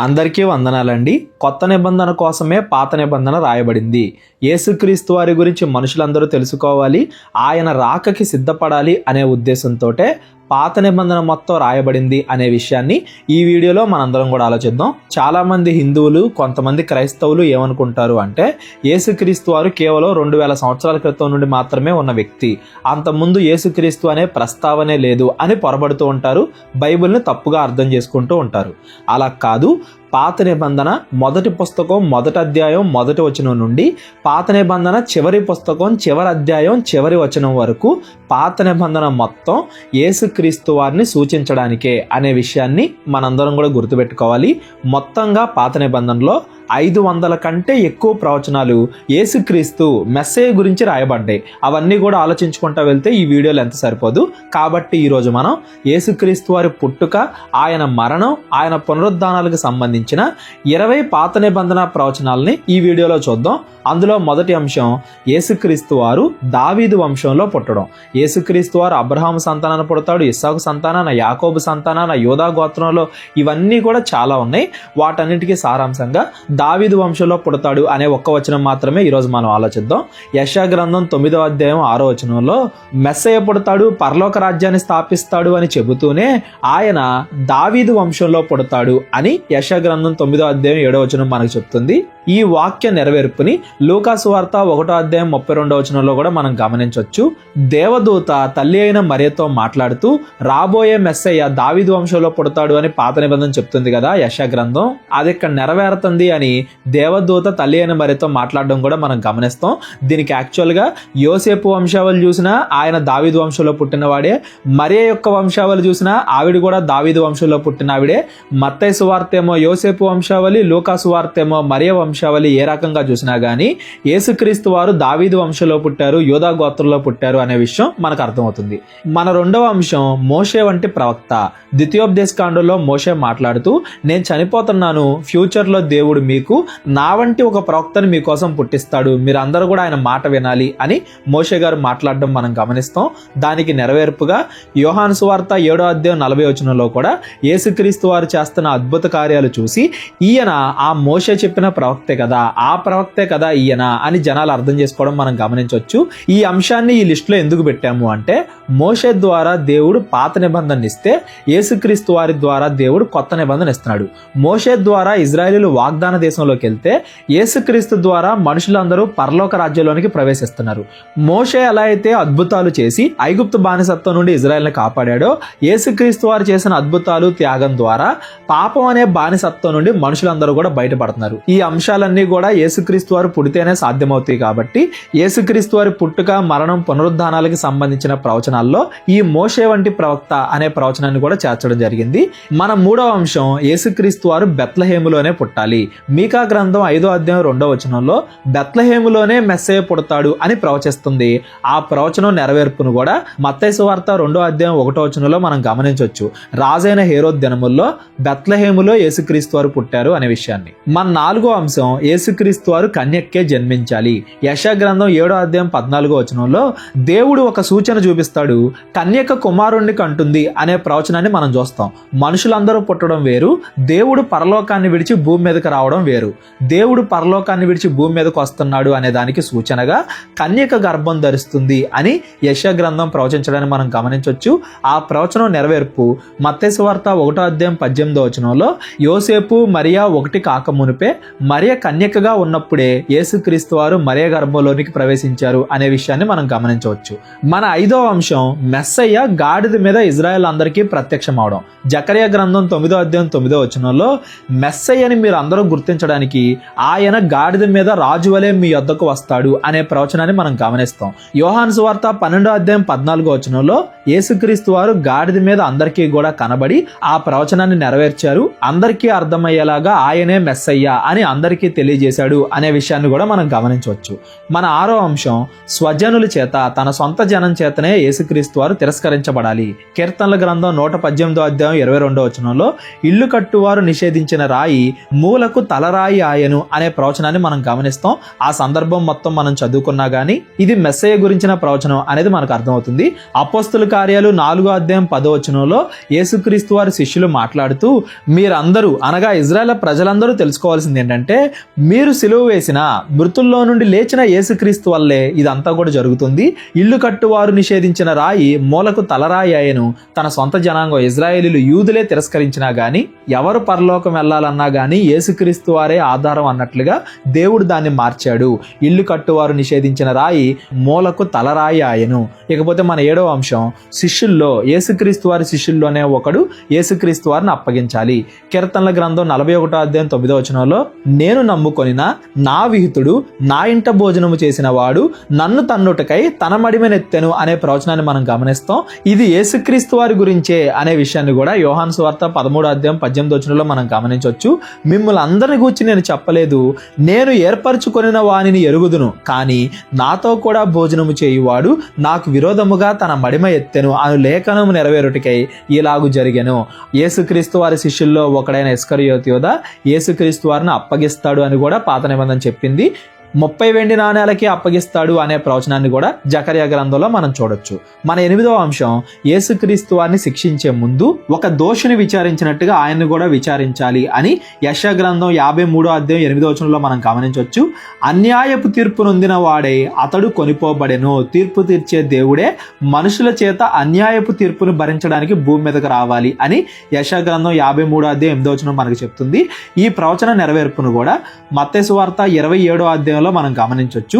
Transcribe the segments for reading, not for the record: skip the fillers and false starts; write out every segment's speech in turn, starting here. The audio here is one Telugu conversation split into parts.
అందరికీ వందనాలండి. కొత్త నిబంధన కోసమే పాత నిబంధన రాయబడింది. యేసుక్రీస్తు వారి గురించి మనుషులందరూ తెలుసుకోవాలి, ఆయన రాకకి సిద్ధపడాలి అనే ఉద్దేశంతోటే పాత నిబంధన మొత్తం రాయబడింది అనే విషయాన్ని ఈ వీడియోలో మనందరం కూడా ఆలోచిద్దాం. చాలామంది హిందువులు, కొంతమంది క్రైస్తవులు ఏమనుకుంటారు అంటే యేసుక్రీస్తు వారు కేవలం 2000 సంవత్సరాల క్రితం నుండి మాత్రమే ఉన్న వ్యక్తి, అంతకుముందు యేసుక్రీస్తు అనే ప్రస్తావనే లేదు అని పొరబడుతూ ఉంటారు. బైబిల్ని తప్పుగా అర్థం చేసుకుంటూ ఉంటారు. అలా కాదు. పాత నిబంధన మొదటి పుస్తకం మొదటి అధ్యాయం మొదటి వచనం నుండి పాత నిబంధన చివరి పుస్తకం చివరి అధ్యాయం చివరి వచనం వరకు పాత నిబంధన మొత్తం యేసుక్రీస్తు వారిని సూచించడానికే అనే విషయాన్ని మనందరం కూడా గుర్తుపెట్టుకోవాలి. మొత్తంగా పాత నిబంధనలో 500 కంటే ఎక్కువ ప్రవచనాలు యేసుక్రీస్తు మెస్సేయ గురించి రాయబడ్డాయి. అవన్నీ కూడా ఆలోచించుకుంటూ వెళ్తే ఈ వీడియోలో ఎంత సరిపోదు. కాబట్టి ఈరోజు మనం యేసుక్రీస్తు వారి పుట్టుక, ఆయన మరణం, ఆయన పునరుద్ధానాలకు సంబంధించిన 20 పాత నిబంధన ప్రవచనాలని ఈ వీడియోలో చూద్దాం. అందులో మొదటి అంశం యేసుక్రీస్తు వారు దావీదు వంశంలో పుట్టడం. యేసుక్రీస్తు వారు అబ్రహాము సంతానాన్ని పుడతాడు, ఇస్సాకు సంతానాన, యాకోబు సంతానాన, యోధా గోత్రంలో, ఇవన్నీ కూడా చాలా ఉన్నాయి. వాటన్నిటికీ సారాంశంగా దావీదు వంశంలో పుడతాడు అనే ఒక్క వచనం మాత్రమే ఈరోజు మనం ఆలోచిద్దాం. యెషయా గ్రంథం 9వ అధ్యాయం 6వ వచనంలో మెస్సయ్య పుడతాడు, పరలోక రాజ్యాన్ని స్థాపిస్తాడు అని చెబుతూనే ఆయన దావీదు వంశంలో పుడతాడు అని యెషయా గ్రంథం 9వ అధ్యాయం 7వ వచనం మనకు చెప్తుంది. ఈ వాక్య నెరవేర్పుని లూకా సువార్త 1వ అధ్యాయం 32వ వచనంలో కూడా మనం గమనించవచ్చు. దేవదూత తల్లి అయిన మరియతో మాట్లాడుతూ రాబోయే మెస్సయ్య దావీదు వంశంలో పుడతాడు అని పాత నిబంధన చెప్తుంది కదా యెషయా గ్రంథం, అది ఇక్కడ నెరవేరుతుంది అని దేవదూత తల్లి అయిన మరియతో మాట్లాడడం కూడా మనం గమనిస్తాం. దీనికి యాక్చువల్గా యోసేపు వంశావళి చూసినా ఆయన దావీదు వంశంలో పుట్టినవాడే, మరియ యొక్క వంశావళి చూసినా ఆవిడ కూడా దావీదు వంశంలో పుట్టిన ఆవిడే. మత్తయి సువార్త ఏమో యోసేపు వంశావళి, లూకా సువార్త ఏమో మరియ వంశావళి. ఏ రకంగా చూసినా గానీ యేసుక్రీస్తు వారు దావీదు వంశంలో పుట్టారు, యోధా గోత్రంలో పుట్టారు అనే విషయం మనకు అర్థమవుతుంది. మన రెండవ అంశం మోషే వంటి ప్రవక్త. ద్వితీయోపదేశ కాండంలో మోషే మాట్లాడుతూ నేను చనిపోతున్నాను, ఫ్యూచర్లో దేవుడు మీకు నా వంటి ఒక ప్రవక్తను మీకోసం పుట్టిస్తాడు, మీరందరూ కూడా ఆయన మాట వినాలి అని మోషే గారు మాట్లాడడం మనం గమనిస్తాం. దానికి నెరవేర్పుగా యోహాను సువార్త 7వ అధ్యాయం 40వ వచనంలో కూడా యేసుక్రీస్తు వారు చేస్తున్న అద్భుత కార్యాలు చూసి ఈయన ఆ మోషే చెప్పిన ప్రవక్తే కదా, ఆ ప్రవక్తే కదా ఈయన అని జనాలు అర్థం చేసుకోవడం మనం గమనించవచ్చు. ఈ అంశాన్ని ఈ లిస్టులో ఎందుకు పెట్టాము అంటే మోషే ద్వారా దేవుడు పాత నిబంధన ఇస్తే యేసుక్రీస్తు వారి ద్వారా దేవుడు కొత్త నిబంధన ఇస్తున్నాడు. మోషే ద్వారా ఇజ్రాయేలీలు వాగ్దాన దేశంలోకి వెళ్తే యేసుక్రీస్తు ద్వారా మనుషులందరూ పరలోక రాజ్యంలోనికి ప్రవేశిస్తున్నారు. మోషే ఎలా అయితే అద్భుతాలు చేసి ఐగుప్తు బానిసత్వం నుండి ఇజ్రాయెల్ని కాపాడాడో, యేసుక్రీస్తు వారు చేసిన అద్భుతాలు త్యాగం ద్వారా పాపం అనే బానిసత్వం నుండి మనుషులందరూ కూడా బయటపడుతున్నారు. ఈ అంశాలన్నీ కూడా యేసుక్రీస్తు వారు పుడితేనే సాధ్యమవుతాయి. కాబట్టి యేసుక్రీస్తు వారి పుట్టుక, మరణం, పునరుద్ధానాలకి సంబంధించిన ప్రవచనాల్లో ఈ మోషే వంటి ప్రవక్త అనే ప్రవచనాన్ని కూడా చేర్చడం జరిగింది. మన మూడవ అంశం యేసుక్రీస్తు వారు బెత్లెహేములోనే పుట్టాలి. మీకా గ్రంథం 5వ అధ్యాయం 2వ వచనంలో బెత్లెహేములోనే మెస్సయ్య పుడతాడు అని ప్రవచిస్తుంది. ఆ ప్రవచనం నెరవేర్పును కూడా మత్తయి సువార్త 2వ అధ్యాయం 1వ వచనంలో మనం గమనించవచ్చు. రాజైన హేరోద్ దినముల్లో బెత్లెహేములో యేసుక్రీస్తు వారు పుట్టారు అనే విషయాన్ని. మన నాలుగో అంశం యేసుక్రీస్తు వారు కన్యక్కే జన్మించాలి. యెషయా గ్రంథం 7వ అధ్యాయం 14వ వచనంలో దేవుడు ఒక సూచన చూపిస్తాడు, కన్యక కుమారుణ్ణి కంటుంది అనే ప్రవచనాన్ని మనం చూస్తాం. మనుషులందరూ పుట్టడం వేరు, దేవుడు పరలోకాన్ని విడిచి భూమి మీదకి రావడం వేరు. దేవుడు పరలోకాన్ని విడిచి భూమి మీదకు వస్తున్నాడు అనే దానికి సూచనగా కన్యక గర్భం ధరిస్తుంది అని యెషయా గ్రంథం ప్రవచించడాన్ని మనం గమనించవచ్చు. ఆ ప్రవచనం నెరవేర్పు మత్తయి సువార్త 1వ అధ్యాయం 18వ వచనంలో యోసేపు మరియ ఒకటి కాకమునిపే మరియ కన్యకగా ఉన్నప్పుడే యేసుక్రీస్తు వారు మరియ గర్భంలోనికి ప్రవేశించారు అనే విషయాన్ని మనం గమనించవచ్చు. మన ఐదవ అంశం మెస్సయ్య గాడిద మీద ఇజ్రాయెల్ అందరికీ ప్రత్యక్షం అవడం. జకర్యా గ్రంథం 9వ అధ్యాయం 9వ వచనంలో మెస్సయ్యని మీరు అందరూ గుర్తించడానికి ఆయన గాడిద మీద రాజు వలె మీ యొద్దకు వస్తాడు అనే ప్రవచనాన్ని మనం గమనిస్తాం. యోహాను సువార్త 12వ అధ్యాయం 14వ వచనంలో యేసుక్రీస్తు వారు గాడిద మీద అందరికీ కూడా కనబడి ఆ ప్రవచనాన్ని నెరవేర్చారు. అందరికీ అర్థమయ్యేలాగా ఆయనే మెస్సయ్య అని అందరికీ అందరికీ తెలియజేశాడు అనే విషయాన్ని కూడా మనం గమనించవచ్చు. మన 6వ అంశం, స్వజనుల చేత, తన సొంత జనం చేతనే యేసుక్రీస్తు వారు తిరస్కరించబడాలి. కీర్తనల గ్రంథం 118వ అధ్యాయం 22వ వచనంలో ఇల్లు కట్టువారు నిషేధించిన రాయి మూలకు తలరాయి ఆయను అనే ప్రవచనాన్ని మనం గమనిస్తాం. ఆ సందర్భం మొత్తం మనం చదువుకున్నా గానీ ఇది మెస్సయ్య గురించిన ప్రవచనం అనేది మనకు అర్థమవుతుంది. అపోస్తుల కార్యాలు 4వ అధ్యాయం 10వ వచనంలో యేసుక్రీస్తు వారి శిష్యులు మాట్లాడుతూ, మీరందరూ అనగా ఇజ్రాయేల్ ప్రజలందరూ తెలుసుకోవాల్సింది ఏంటంటే, మీరు సిలువ వేసిన మృతుల్లో నుండి లేచిన యేసుక్రీస్తు వల్లే ఇదంతా కూడా జరుగుతుంది. ఇల్లు కట్టువారు నిషేధించిన రాయి మూలకు తలరాయి ఆయను. తన సొంత జనాంగం ఇజ్రాయేలీలు యూదులే తిరస్కరించినా గాని, ఎవరు పరలోకం వెళ్లాలన్నా గాని యేసుక్రీస్తు వారే ఆధారం అన్నట్లుగా దేవుడు దాన్ని మార్చాడు. ఇల్లు కట్టువారు నిషేధించిన రాయి మూలకు తలరాయి ఆయను. ఇకపోతే మన 7వ అంశం, శిష్యుల్లో, యేసుక్రీస్తు వారి శిష్యుల్లోనే ఒకడు యేసుక్రీస్తు వారిని అప్పగించాలి. కీర్తనల గ్రంథం 41వ అధ్యాయం 9వ వచనంలో, నేను నమ్ముకొనిన నా విహితుడు నా ఇంట భోజనము చేసిన వాడు నన్ను తన్నుటకై తన మడిమెనెత్తెను అనే ప్రవచనాన్ని మనం గమనిస్తాం. ఇది యేసుక్రీస్తు వారి గురించే అనే విషయాన్ని కూడా యోహాను సువార్త 13వ అధ్యాయం 18వ వచనంలో మనం గమనించవచ్చు. మిమ్మల్ని అందరిని గూర్చి నేను చెప్పలేదు, నేను ఏర్పరచుకొనిన వానిని ఎరుగుదును, కానీ నాతో కూడా భోజనము చేయువాడు నాకు విరోధముగా తన మడిమ ఎత్తెను అను లేఖనము నెరవేరుటకై ఇలాగు జరిగెను. యేసుక్రీస్తు వారి శిష్యుల్లో ఒకడైన ఇస్కరియోతు యోధ యేసుక్రీస్తు వారిని అప్పగిస్తాడు అని కూడా పాత నిబంధన చెప్పింది. 30 వెండి నాణేలకి అప్పగిస్తాడు అనే ప్రవచనాన్ని కూడా జకర్యా గ్రంథంలో మనం చూడొచ్చు. మన 8వ అంశం, యేసుక్రీస్తు వారిని శిక్షించే ముందు ఒక దోషిని విచారించినట్టుగా ఆయన్ని కూడా విచారించాలి అని యెషయా గ్రంథం 53వ అధ్యాయం 8వ వచనంలో మనం గమనించవచ్చు. అన్యాయపు తీర్పు నొందిన వాడే అతడు కొనిపోబడెను. తీర్పు తీర్చే దేవుడే మనుషుల చేత అన్యాయపు తీర్పును భరించడానికి భూమి మీదకు రావాలి అని యెషయా గ్రంథం 53వ అధ్యాయం 8వ వచనం మనకు చెప్తుంది. ఈ ప్రవచన నెరవేర్పును కూడా మత్తయి సువార్త 27వ అధ్యాయం మనం గమనించవచ్చు.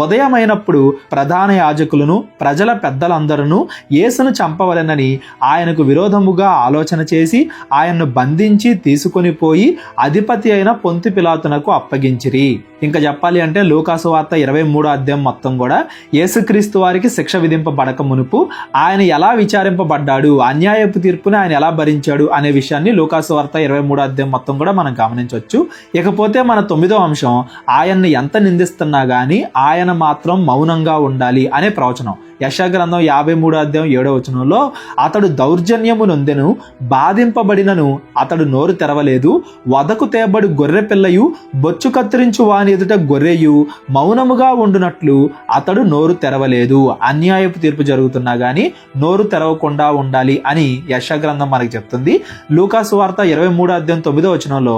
ఉదయమైనప్పుడు ప్రధాన యాజకులను ప్రజల పెద్దలందరూ యేసును చంపవలెనని ఆయనకు విరోధముగా ఆలోచన చేసి ఆయన్ను బంధించి తీసుకొని పోయి అధిపతి అయిన పొంతి పిలాతునకు అప్పగించిరి. ఇంకా చెప్పాలి అంటే లూకాసు వార్త 23వ అధ్యాయం మొత్తం కూడా యేసుక్రీస్తు వారికి శిక్ష విధింపబడక మునుపు ఆయన ఎలా విచారింపబడ్డాడు, అన్యాయపు తీర్పుని ఆయన ఎలా భరించాడు అనే విషయాన్ని లూకాసు వార్త 23వ అధ్యాయం మొత్తం కూడా మనం గమనించవచ్చు. ఇకపోతే మన 9వ అంశం, ఆయన్ని ఎంత నిందిస్తున్నా గానీ ఆయన మాత్రం మౌనంగా ఉండాలి అనే ప్రవచనం. యెషయా గ్రంథం 53వ అధ్యాయం 7వ వచనంలో, అతడు దౌర్జన్యము నొందెను, బాధింపబడినను అతడు నోరు తెరవలేదు. వదకు తేబడి గొర్రె పిల్లయు బొచ్చు కత్తిరించు వాని ఎదుట గొర్రెయు మౌనముగా ఉండునట్లు అతడు నోరు తెరవలేదు. అన్యాయపు తీర్పు జరుగుతున్నా గానీ నోరు తెరవకుండా ఉండాలి అని యెషయా గ్రంథం మనకి చెప్తుంది. లూకాసు వార్త 23వ అధ్యాయం 9వ వచనంలో,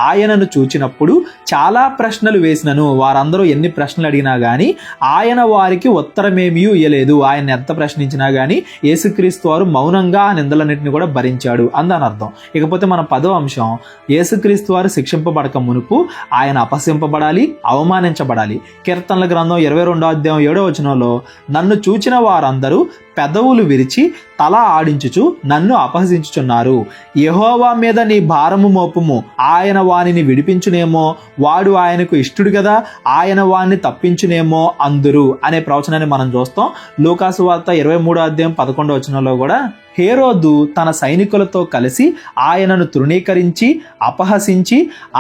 ఆయనను చూచినప్పుడు చాలా ప్రశ్నలు వేసినను, వారందరూ ఎన్ని ప్రశ్నలు అడిగినా గానీ ఆయన వారికి ఉత్తరమేమీ ఇయ్యలేదు. ఆయన ఎంత ప్రశ్నించినా గానీ యేసుక్రీస్తు వారు మౌనంగా ఆ నిందలన్నింటినీ కూడా భరించాడు అందని అర్థం. ఇకపోతే మన 10వ అంశం, యేసుక్రీస్తు వారు శిక్షింపబడక మునుపు ఆయన అపహసింపబడాలి, అవమానించబడాలి. కీర్తనల గ్రంథం 22వ అధ్యాయం 7వ వచనంలో, నన్ను చూచిన వారందరూ పెదవులు విరిచి తల ఆడించుచు నన్ను అపహసించుచున్నారు. యెహోవా మీద నీ భారము మోపుము, ఆయన వానిని విడిపించునేమో, వాడు ఆయనకు ఇష్టుడు కదా, ఆయన వాణ్ణి తప్పించునేమో అందురు అనే ప్రవచనాన్ని మనం చూస్తాం. లూకాసు వార్త 23వ అధ్యాయం 11వ వచనంలో కూడా, హేరోదు తన సైనికులతో కలిసి ఆయనను తృణీకరించి అపహసించి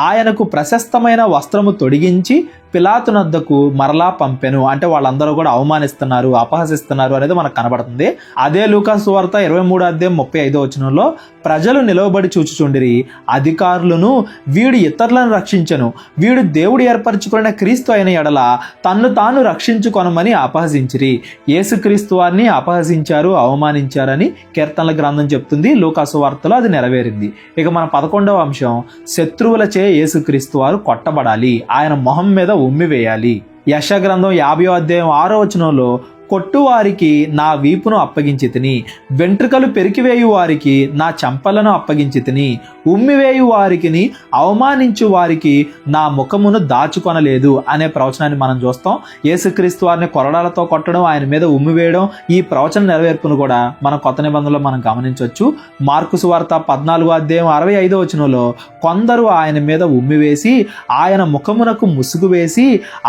ఆయనకు ప్రశస్తమైన వస్త్రము తొడిగించి పిలాతునొద్దకు మరలా పంపెను. అంటే వాళ్ళందరూ కూడా అవమానిస్తున్నారు, అపహసిస్తున్నారు అనేది మనకు కనబడుతుంది. అదే లూకాసు వార్త 23వ అధ్యాయం 35వ వచనంలో, ప్రజలు నిలవబడి చూచుచుండిరి, అధికారులను వీడు ఇతరులను రక్షించను, వీడు దేవుడు ఏర్పరచుకున్న క్రీస్తు అయిన ఎడల తన్ను తాను రక్షించుకొనమని అపహసించిరి. యేసుక్రీస్తు వారిని అపహసించారు, అవమానించారని కీర్తనల గ్రంథం చెప్తుంది. లూకాసు వార్తలో అది నెరవేరింది. ఇక మన 11వ అంశం, శత్రువులచే యేసుక్రీస్తు వారు కొట్టబడాలి, ఆయన మొహం మీద ఉమ్మివేయాలి. యెషయా గ్రంథం 50వ అధ్యాయం 6వ వచనంలో, కొట్టువారికి నా వీపును అప్పగించి తిని, వెంట్రుకలు పెరికివేయు వారికి నా చెంపలను అప్పగించి తిని, ఉమ్మివేయు వారికి అవమానించు వారికి నా ముఖమును దాచుకొనలేదు అనే ప్రవచనాన్ని మనం చూస్తాం. యేసుక్రీస్తు వారిని కొరడాలతో కొట్టడం, ఆయన మీద ఉమ్మివేయడం, ఈ ప్రవచన నెరవేర్పును కూడా మన కొత్త నిబంధనలో మనం గమనించవచ్చు. మార్కు సువార్త 14వ అధ్యాయం 65వ వచనంలో, కొందరు ఆయన మీద ఉమ్మివేసి ఆయన ముఖమునకు ముసుగు వేసి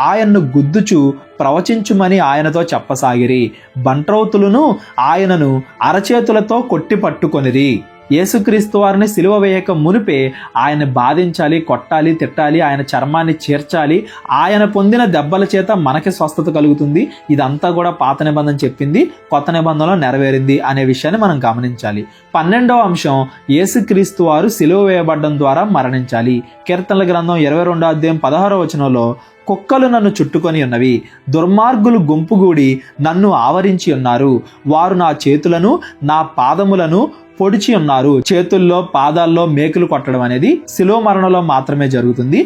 ఆయన్ను గుద్దుచు ప్రవచించుమని ఆయనతో చెప్పసాగిరి. బంట్రౌతులను ఆయనను అరచేతులతో కొట్టి పట్టుకొనిరి. యేసుక్రీస్తు వారిని సిలువ వేయక మునిపే ఆయన్ని బాధించాలి, కొట్టాలి, తిట్టాలి, ఆయన చర్మాన్ని చీర్చాలి, ఆయన పొందిన దెబ్బల చేత మనకి స్వస్థత కలుగుతుంది. ఇదంతా కూడా పాత నిబంధన చెప్పింది, కొత్త నిబంధనలో నెరవేరింది అనే విషయాన్ని మనం గమనించాలి. 12వ అంశం, యేసుక్రీస్తు వారు సిలువ వేయబడడం ద్వారా మరణించాలి. కీర్తనల గ్రంథం 22వ అధ్యాయం 16వ వచనంలో, కుక్కలు నన్ను చుట్టుకొని ఉన్నవి, దుర్మార్గులు గుంపుగూడి నన్ను ఆవరించి ఉన్నారు, వారు నా చేతులను నా పాదములను పొడిచి ఉన్నారు. చేతుల్లో పాదాల్లో మేకులు కొట్టడం అనేది శిలువ మరణంలో మాత్రమే జరుగుతుంది.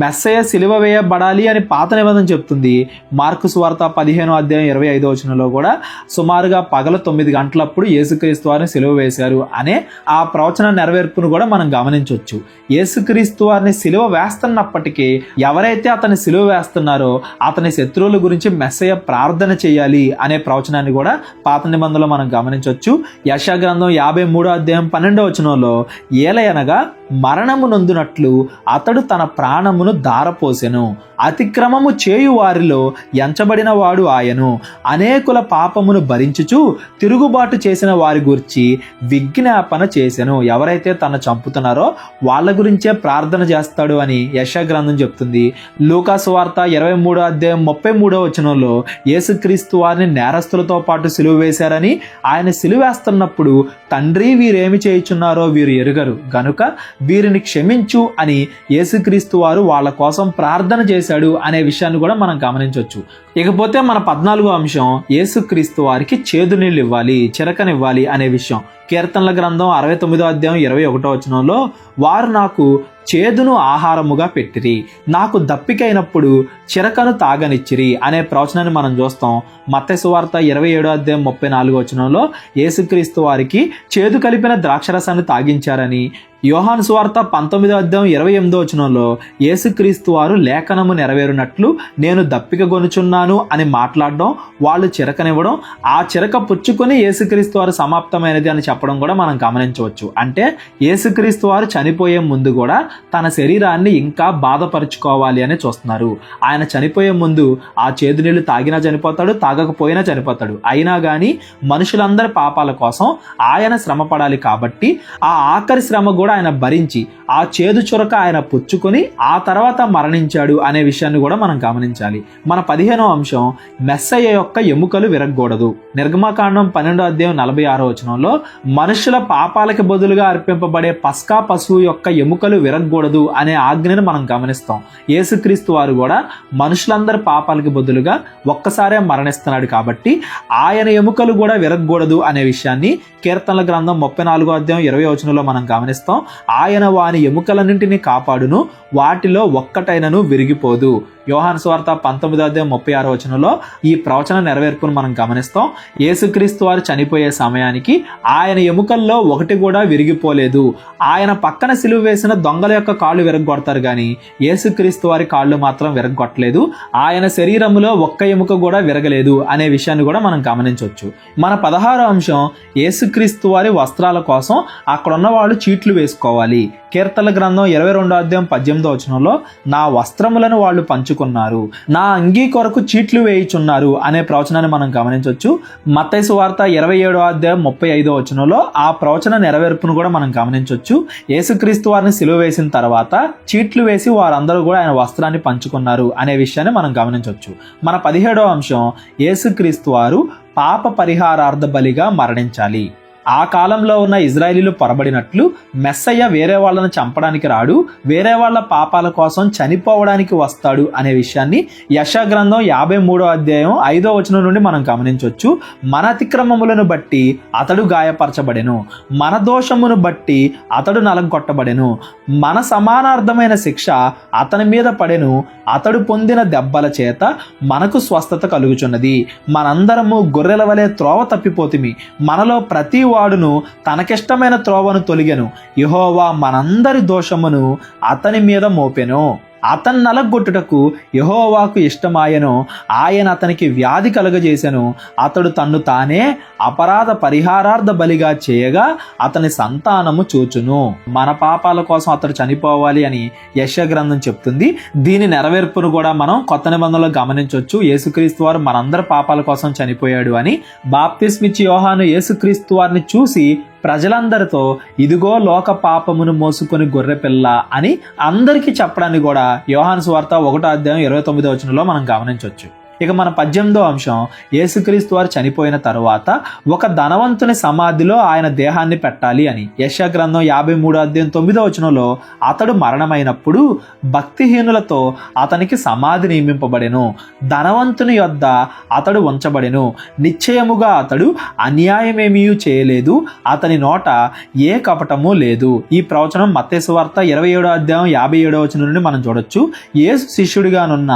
మెస్సయ సిలువ వేయబడాలి అని పాత నిబంధన చెప్తుంది. మార్కు సువార్త 15వ అధ్యాయం 25వ వచనంలో కూడా సుమారుగా పగల 9 గంటలప్పుడు యేసుక్రీస్తు వారిని సిలువ వేశారు అనే ఆ ప్రవచన నెరవేర్పును కూడా మనం గమనించవచ్చు. యేసుక్రీస్తు వారిని సిలువ వేస్తున్నప్పటికీ ఎవరైతే అతన్ని సిలువ వేస్తున్నారో అతని శత్రువుల గురించి మెస్సయ ప్రార్థన చేయాలి అనే ప్రవచనాన్ని కూడా పాత నిబంధనలో మనం గమనించవచ్చు. యెషయా గ్రంథం 53వ అధ్యాయం 12వ వచనంలో, ఏలయనగా మరణము నొందునట్లు అతడు తన ప్రాణమును ధారపోసెను, అతిక్రమము చేయు వారిలో ఎంచబడిన వాడు ఆయను, అనేకుల పాపమును భరించుచు తిరుగుబాటు చేసిన వారి గురించి విజ్ఞాపన చేసెను. ఎవరైతే తను చంపుతున్నారో వాళ్ళ గురించే ప్రార్థన చేస్తాడు అని యెషయా గ్రంథం చెప్తుంది. లూకా సువార్త 23వ అధ్యాయం 33వ వచనంలో, యేసుక్రీస్తు వారిని నేరస్తులతో పాటు సిలువ వేశారని, ఆయన సిలువేస్తున్నప్పుడు తండ్రి వీరేమి చేయుచున్నారో వీరు ఎరుగరు గనుక వీరిని క్షమించు అని యేసుక్రీస్తు వారు వాళ్ళ కోసం ప్రార్థన చేశాడు అనే విషయాన్ని కూడా మనం గమనించవచ్చు. ఇకపోతే మన 14వ అంశం, యేసుక్రీస్తు వారికి చేదు నీళ్ళు ఇవ్వాలి, చిరకనివ్వాలి అనే విషయం. కీర్తనల గ్రంథం 69వ అధ్యాయం 21వ వచనంలో, వారు నాకు చేదును ఆహారముగా పెట్టిరి, నాకు దప్పికైనప్పుడు చిరకను తాగనిచ్చిరి అనే ప్రవచనాన్ని మనం చూస్తాం. మత్తయి సువార్త 27వ అధ్యాయం 34వ వచనంలో యేసుక్రీస్తు వారికి చేదు కలిపిన ద్రాక్షరసాన్ని తాగించారని, యోహాను సువార్త 19వ అధ్యాయం 28వ వచనంలో యేసుక్రీస్తు వారు లేఖనము నెరవేరునట్లు నేను దప్పిక గొనుచున్నాను అని మాట్లాడడం, వాళ్ళు చిరకనివ్వడం, ఆ చిరక పుచ్చుకొని యేసుక్రీస్తు వారు సమాప్తమైనది అని చెప్పడం కూడా మనం గమనించవచ్చు. అంటే యేసుక్రీస్తు వారు చనిపోయే ముందు కూడా తన శరీరాన్ని ఇంకా బాధపరుచుకోవాలి అని చూస్తున్నారు. ఆయన చనిపోయే ముందు ఆ చేదు నీళ్లు తాగినా చనిపోతాడు, తాగకపోయినా చనిపోతాడు. అయినా కానీ మనుషులందరి పాపాల కోసం ఆయన శ్రమ పడాలి కాబట్టి ఆ ఆఖరి శ్రమ కూడా ఆయన భరించి ఆ చేదు చురక ఆయన పుచ్చుకొని ఆ తర్వాత మరణించాడు అనే విషయాన్ని కూడా మనం గమనించాలి. మన 15వ అంశం, మెస్సయ్య యొక్క ఎముకలు విరగ్గూడదు. నిర్గమకాండం 12వ అధ్యాయం 46వ వచనంలో, మనుషుల పాపాలకి బదులుగా అర్పింపబడే పస్కా పశువు యొక్క ఎముకలు విరగ్గూడదు అనే ఆజ్ఞను మనం గమనిస్తాం. యేసుక్రీస్తు వారు కూడా మనుషులందరి పాపాలకి బదులుగా ఒక్కసారే మరణిస్తున్నాడు కాబట్టి ఆయన ఎముకలు కూడా విరగ్గూడదు అనే విషయాన్ని కీర్తనల గ్రంథం 34వ అధ్యాయం 20వ వచనంలో మనం గమనిస్తాం. ఆయన వాని ఎముకలన్నింటినీ కాపాడును, వాటిలో ఒక్కటైనను విరిగిపోదు. యోహాను సువార్త 19వ అధ్యాయం 36వ వచనంలో ఈ ప్రవచన నెరవేర్పును మనం గమనిస్తాం. యేసుక్రీస్తు వారు చనిపోయే సమయానికి ఆయన ఎముకల్లో ఒకటి కూడా విరిగిపోలేదు. ఆయన పక్కన సిలువ వేసిన దొంగల యొక్క కాళ్ళు విరగొడతారు కానీ యేసుక్రీస్తు వారి కాళ్ళు మాత్రం విరగొట్టలేదు. ఆయన శరీరంలో ఒక్క ఎముక కూడా విరగలేదు అనే విషయాన్ని కూడా మనం గమనించవచ్చు. మన 16వ అంశం, యేసుక్రీస్తు వారి వస్త్రాల కోసం అక్కడున్న వాళ్ళు చీట్లు వేసుకోవాలి. కీర్తనల గ్రంథం 22వ అధ్యాయం 18వ వచనంలో, నా వస్త్రములను వాళ్ళు పంచుకున్నారు, నా అంగీ కొరకు చీట్లు వేయుచున్నారు అనే ప్రవచనాన్ని మనం గమనించవచ్చు. మత్తయి సువార్త 27వ అధ్యాయం 35వ వచనంలో ఆ ప్రవచన నెరవేర్పును కూడా మనం గమనించవచ్చు. యేసుక్రీస్తు వారిని సిలువ వేసిన తర్వాత చీట్లు వేసి వారందరూ కూడా ఆయన వస్త్రాన్ని పంచుకున్నారు అనే విషయాన్ని మనం గమనించవచ్చు. మన 17వ అంశం, యేసుక్రీస్తు వారు పాప పరిహారార్థ బలిగా మరణించాలి. ఆ కాలంలో ఉన్న ఇజ్రాయేలీలు పొరబడినట్లు మెస్సయ్య వేరే వాళ్ళను చంపడానికి రాడు, వేరే వాళ్ళ పాపాల కోసం చనిపోవడానికి వస్తాడు అనే విషయాన్ని యెషయా గ్రంథం 53వ అధ్యాయం 5వ వచనం నుండి మనం గమనించవచ్చు. మన అతిక్రమములను బట్టి అతడు గాయపరచబడెను, మన దోషమును బట్టి అతడు నలగొట్టబడెను, మన సమానార్థమైన శిక్ష అతని మీద పడెను, అతడు పొందిన దెబ్బల చేత మనకు స్వస్థత కలుగుచున్నది. మనందరము గొర్రెల వలె త్రోవ తప్పిపోతిమి, మనలో ప్రతి వాడును తనకిష్టమైన త్రోవను తొలిగెను, యెహోవా మనందరి దోషమును అతని మీద మోపెను. అతన్ని నలగొట్టుటకు యెహోవాకు ఇష్టమాయెను, ఆయన అతనికి వ్యాధి కలుగజేసెను, అతడు తన్ను తానే అపరాధ పరిహారార్థ బలిగా చేయగా అతని సంతానము చూచును. మన పాపాల కోసం అతడు చనిపోవాలి అని యెషయా గ్రంథం చెప్తుంది. దీని నెరవేర్పును కూడా మనం కొత్త నిబంధనలో గమనించవచ్చు. యేసుక్రీస్తు వారు మనందరి పాపాల కోసం చనిపోయాడు అని. బాప్తిస్మిచ్చి యోహాను యేసుక్రీస్తు వారిని చూసి ప్రజలందరితో ఇదిగో లోక పాపమును మోసుకొని గొర్రెపిల్ల అని అందరికీ చెప్పడాన్ని కూడా యోహాను సువార్త 1:29 మనం గమనించవచ్చు. ఇక మన 18వ అంశం, యేసుక్రీస్తు వారు చనిపోయిన తరువాత ఒక ధనవంతుని సమాధిలో ఆయన దేహాన్ని పెట్టాలి అని. యెషయా గ్రంథం 53:9 అతడు మరణమైనప్పుడు భక్తిహీనులతో అతనికి సమాధి నియమింపబడెను, ధనవంతుని యొద్ద అతడు ఉంచబడెను, నిశ్చయముగా అతడు అన్యాయమేమీ చేయలేదు, అతని నోట ఏ కపటము లేదు. ఈ ప్రవచనం మత్తయి సువార్త 27:57 నుండి మనం చూడొచ్చు. యేసు శిష్యుడిగానున్న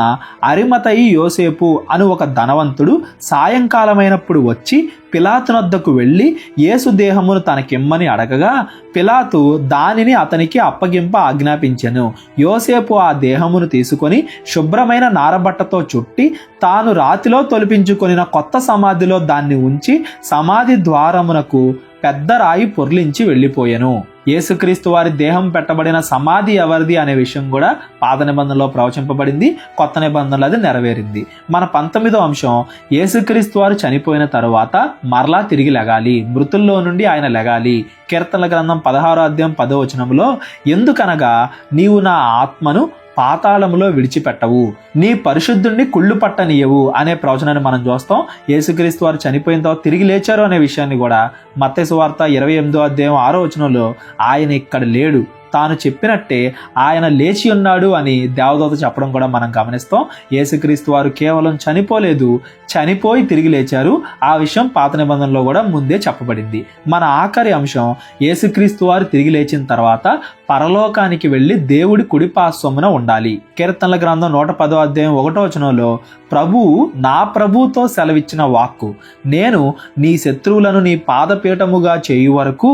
అరిమతయి యోసేపు అను ఒక ధనవంతుడు సాయంకాలమైనప్పుడు వచ్చి పిలాతునొద్దకు వెళ్ళి యేసు దేహమును తనకిమ్మని అడగగా పిలాతు దానిని అతనికి అప్పగింప ఆజ్ఞాపించెను. యోసేపు ఆ దేహమును తీసుకొని శుభ్రమైన నారబట్టతో చుట్టి తాను రాతిలో తొలిపించుకొనిన కొత్త సమాధిలో దాన్ని ఉంచి సమాధి ద్వారమునకు పెద్ద రాయి పొర్లించి వెళ్ళిపోయెను. యేసుక్రీస్తు వారి దేహం పెట్టబడిన సమాధి ఎవరిది అనే విషయం కూడా పాత నిబంధనలో ప్రవచింపబడింది, కొత్త నిబంధనలో అది నెరవేరింది. మన 19వ అంశం, యేసుక్రీస్తు వారు చనిపోయిన తరువాత మరలా తిరిగి లెగాలి, మృతుల్లో నుండి ఆయన లెగాలి. కీర్తనల గ్రంథం 16:10 ఎందుకనగా నీవు నా ఆత్మను పాతాళములో విడిచిపెట్టవు, నీ పరిశుద్ధుణ్ణి కుళ్ళు పట్టనీయవు అనే ప్రవచనాన్ని మనం చూస్తాం. యేసుక్రీస్తు వారు చనిపోయిన తర్వాత తిరిగి లేచారు అనే విషయాన్ని కూడా మత్తయి సువార్త 28:6 ఆయన ఇక్కడ లేడు, తాను చెప్పినట్టే ఆయన లేచి ఉన్నాడు అని దేవదూత చెప్పడం కూడా మనం గమనిస్తాం. యేసుక్రీస్తు వారు కేవలం చనిపోలేదు, చనిపోయి తిరిగి లేచారు. ఆ విషయం పాత నిబంధనలో కూడా ముందే చెప్పబడింది. మన ఆఖరి అంశం, యేసుక్రీస్తు వారు తిరిగి లేచిన తర్వాత పరలోకానికి వెళ్ళి దేవుడి కుడి పార్శ్వమున ఉండాలి. కీర్తనల గ్రంథం 110:1 ప్రభువు నా ప్రభువుతో సెలవిచ్చిన వాక్కు, నేను నీ శత్రువులను నీ పాదపీఠముగా చేయు వరకు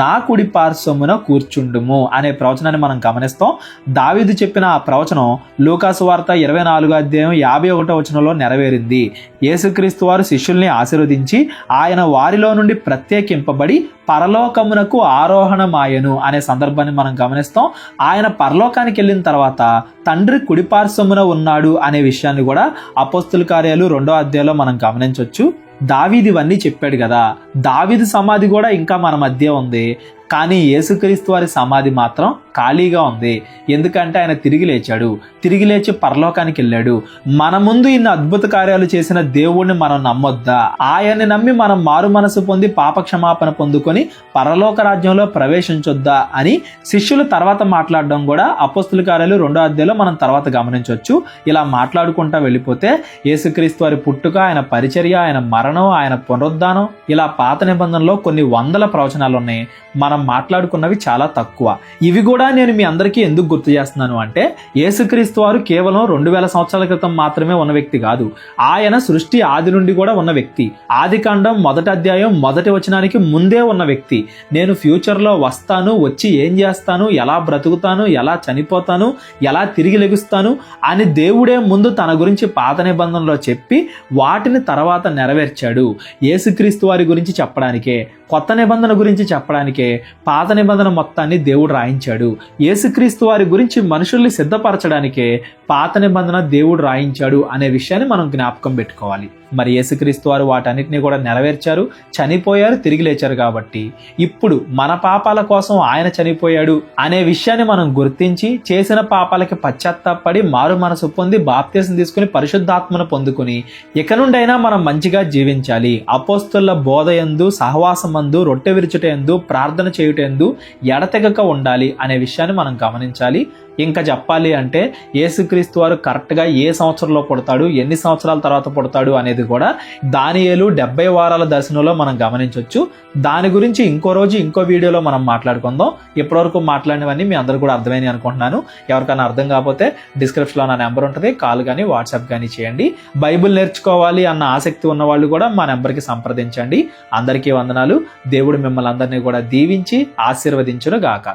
నా కుడి పార్శ్వమున కూర్చుండుము అనే ప్రవచనాన్ని మనం గమనిస్తాం. దావీదు చెప్పిన ఆ ప్రవచనం లూకా సువార్త 24:51 నెరవేరింది. యేసుక్రీస్తు వారు శిష్యుల్ని ఆశీర్వదించి ఆయన వారిలో నుండి ప్రత్యేకింపబడి పరలోకమునకు ఆరోహణమాయను అనే సందర్భాన్ని మనం గమనిస్తాం. ఆయన పరలోకానికి వెళ్ళిన తర్వాత తండ్రి కుడిపార్శ్వమున ఉన్నాడు అనే విషయాన్ని కూడా అపోస్తుల కార్యాలు 2వ మనం గమనించవచ్చు. దావీదు ఇవన్నీ చెప్పాడు కదా, దావీదు సమాధి కూడా ఇంకా మన మధ్య ఉంది, కానీ యేసుక్రీస్తు వారి సమాధి మాత్రం ఖాళీగా ఉంది. ఎందుకంటే ఆయన తిరిగి లేచాడు, తిరిగి లేచి పరలోకానికి వెళ్ళాడు. మన ముందు ఇన్ని అద్భుత కార్యాలు చేసిన దేవుణ్ణి మనం నమ్మొద్దా? ఆయన్ని నమ్మి మనం మారు మనసు పొంది పాపక్షమాపణ పొందుకొని పరలోక రాజ్యంలో ప్రవేశించొద్దా అని శిష్యులు తర్వాత మాట్లాడడం కూడా అపోస్తుల కార్యాలు 2వ మనం తర్వాత గమనించవచ్చు. ఇలా మాట్లాడుకుంటా వెళ్ళిపోతే యేసుక్రీస్తు వారి పుట్టుక, ఆయన పరిచర్య, ఆయన మరణం, ఆయన పునరుద్ధానం, ఇలా పాత నిబంధనలో కొన్ని వందల ప్రవచనాలు ఉన్నాయి. మనం మాట్లాడుకున్నవి చాలా తక్కువ. ఇవి కూడా నేను మీ అందరికీ ఎందుకు గుర్తు చేస్తున్నాను అంటే, యేసుక్రీస్తు వారు కేవలం 2000 సంవత్సరాల క్రితం మాత్రమే ఉన్న వ్యక్తి కాదు, ఆయన సృష్టి ఆది నుండి కూడా ఉన్న వ్యక్తి. ఆదికాండం 1వ అధ్యాయం 1వ వచనానికి ముందే ఉన్న వ్యక్తి. నేను ఫ్యూచర్లో వస్తాను, వచ్చి ఏం చేస్తాను, ఎలా బ్రతుకుతాను, ఎలా చనిపోతాను, ఎలా తిరిగి లెగుస్తాను అని దేవుడే ముందు తన గురించి పాత నిబంధనలో చెప్పి వాటిని తర్వాత నెరవేర్చాడు. యేసుక్రీస్తు వారి గురించి చెప్పడానికే, కొత్త నిబంధన గురించి చెప్పడానికే పాత నిబంధన మొత్తాన్ని దేవుడు రాయించాడు. యేసుక్రీస్తు వారి గురించి మనుషుల్ని సిద్ధపరచడానికే పాత నిబంధన దేవుడు రాయించాడు అనే విషయాన్ని మనం జ్ఞాపకం పెట్టుకోవాలి. మరి యేసుక్రీస్తు వారు వాటన్నిటిని కూడా నెరవేర్చారు, చనిపోయారు, తిరిగి లేచారు. కాబట్టి ఇప్పుడు మన పాపాల కోసం ఆయన చనిపోయాడు అనే విషయాన్ని మనం గుర్తించి చేసిన పాపాలకి పశ్చాత్తాపడి మారు మనసు పొంది బాప్తీసం తీసుకుని పరిశుద్ధాత్మను పొందుకుని ఇక నుండైనా మనం మంచిగా జీవించాలి. అపోస్తలుల బోధయందు, సహవాసమందు, రొట్టె విరుచుటయందు, ప్రార్థన చేయుటయందు ఎడతెగక ఉండాలి అనే విషయాన్ని మనం గమనించాలి. ఇంకా చెప్పాలి అంటే యేసుక్రీస్తు వారు కరెక్ట్గా ఏ సంవత్సరంలో పుడతాడు, ఎన్ని సంవత్సరాల తర్వాత పుడతాడు అనేది కూడా దానియేలు 70 వారాల దర్శనంలో మనం గమనించవచ్చు. దాని గురించి ఇంకో రోజు ఇంకో వీడియోలో మనం మాట్లాడుకుందాం. ఇప్పటివరకు మాట్లాడినవన్నీ మీ అందరూ కూడా అర్థమైంది అనుకుంటున్నాను. ఎవరికైనా అర్థం కాకపోతే డిస్క్రిప్షన్లో నా నెంబర్ ఉంటుంది, కాల్ కానీ వాట్సాప్ కానీ చేయండి. బైబిల్ నేర్చుకోవాలి అన్న ఆసక్తి ఉన్న వాళ్ళు కూడా మా నెంబర్కి సంప్రదించండి. అందరికీ వందనాలు. దేవుడు మిమ్మల్ని అందరినీ కూడా దీవించి ఆశీర్వదించును గాక.